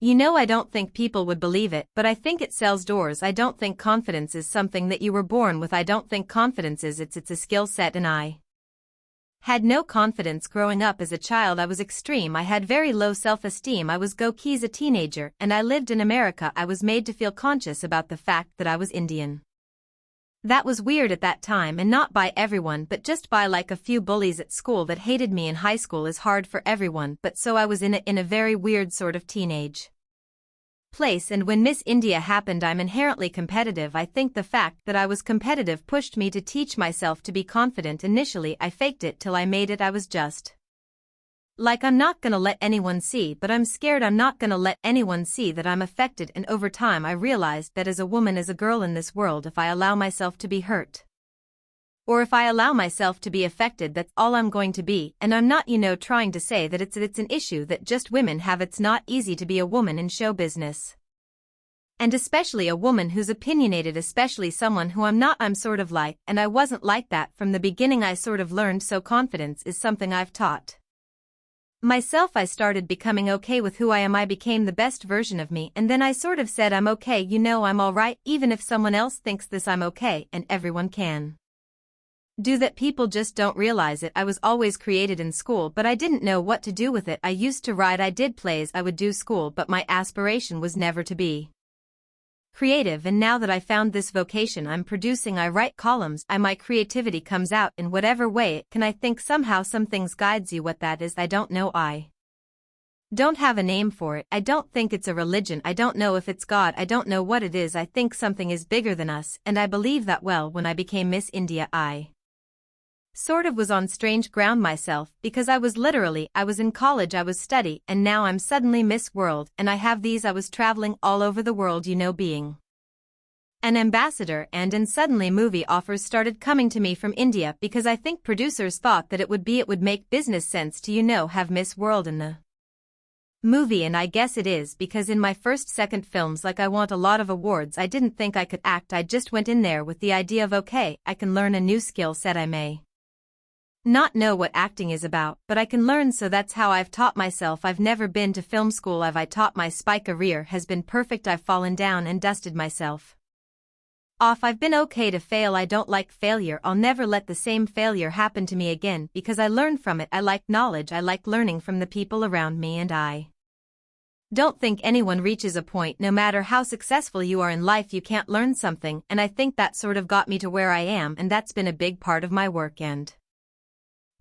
I don't think people would believe it, but I think it sells doors. I don't think confidence is something that you were born with. I don't think confidence is it's a skill set, and I had no confidence growing up as a child. I was extreme. I had very low self-esteem. I was go-keys a teenager, and I lived in America. I was made to feel conscious about the fact that I was Indian. That was weird at that time, and not by everyone but just by like a few bullies at school that hated me. In high school is hard for everyone, but so I was in a very weird sort of teenage place, and when Miss India happened, I'm inherently competitive. I think the fact that I was competitive pushed me to teach myself to be confident. Initially I faked it till I made it. I was just like, I'm not gonna let anyone see, but I'm scared. I'm not gonna let anyone see that I'm affected, and over time I realized that as a woman, as a girl in this world, if I allow myself to be hurt, or if I allow myself to be affected, that's all I'm going to be. And I'm not, trying to say that it's an issue that just women have. It's not easy to be a woman in show business. And especially a woman who's opinionated, especially someone who I'm not. I'm sort of like, and I wasn't like that from the beginning. I sort of learned, so confidence is something I've taught myself. I started becoming okay with who I am. I became the best version of me, and then I sort of said, I'm okay, I'm alright, even if someone else thinks this, I'm okay, and everyone can do that. People just don't realize it. I was always created in school, but I didn't know what to do with it. I used to write, I did plays, I would do school, but my aspiration was never to be creative. And now that I found this vocation, I'm producing, I write columns, my creativity comes out in whatever way it can. I think somehow some things guides you. What that is, I don't know. I don't have a name for it. I don't think it's a religion. I don't know if it's God. I don't know what it is. I think something is bigger than us, and I believe that. Well, when I became Miss India, I sort of was on strange ground myself, because I was in college, I was studying, and now I'm suddenly Miss World, and I have these. I was traveling all over the world, being an ambassador, and suddenly movie offers started coming to me from India, because I think producers thought that it would make business sense to, have Miss World in the movie. And I guess it is, because in my second films, like, I want a lot of awards. I didn't think I could act. I just went in there with the idea of, okay, I can learn a new skill set. I may not know what acting is about, but I can learn, so that's how I've taught myself. I've never been to film school. I taught my career has been perfect. I've fallen down and dusted myself off. I've been okay to fail. I don't like failure. I'll never let the same failure happen to me again, because I learn from it. I like knowledge. I like learning from the people around me, and I don't think anyone reaches a point, no matter how successful you are in life, you can't learn something, and I think that sort of got me to where I am, and that's been a big part of my work. And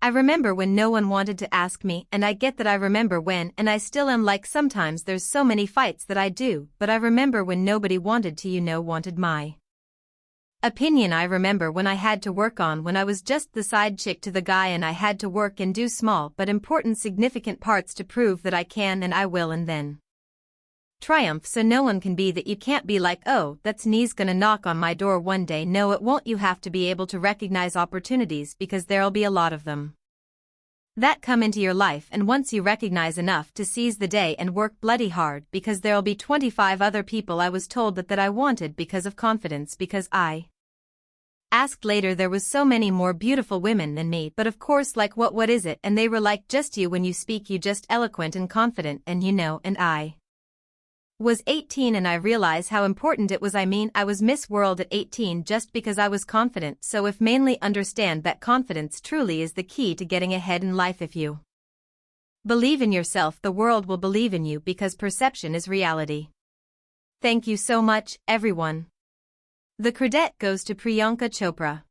I remember when no one wanted to ask me, and I get that. I remember when, and I still am, like, sometimes there's so many fights that I do, but I remember when nobody wanted to, wanted my opinion. I remember when I had to work on, when I was just the side chick to the guy, and I had to work and do small but important significant parts to prove that I can and I will, and then triumph. So no one can be that. You can't be like, oh, that's Nee's gonna knock on my door one day. No, it won't. You have to be able to recognize opportunities, because there'll be a lot of them that come into your life, and once you recognize enough, to seize the day and work bloody hard, because there'll be 25 other people. I was told that I wanted, because of confidence, because I asked later. There was so many more beautiful women than me, but of course, like, what is it? And they were like, just you, when you speak, you just eloquent and confident, and and I was 18, and I realize how important it was. I mean, I was Miss World at 18 just because I was confident. So if mainly understand that confidence truly is the key to getting ahead in life. If you believe in yourself, the world will believe in you, because perception is reality. Thank you so much, everyone. The credit goes to Priyanka Chopra.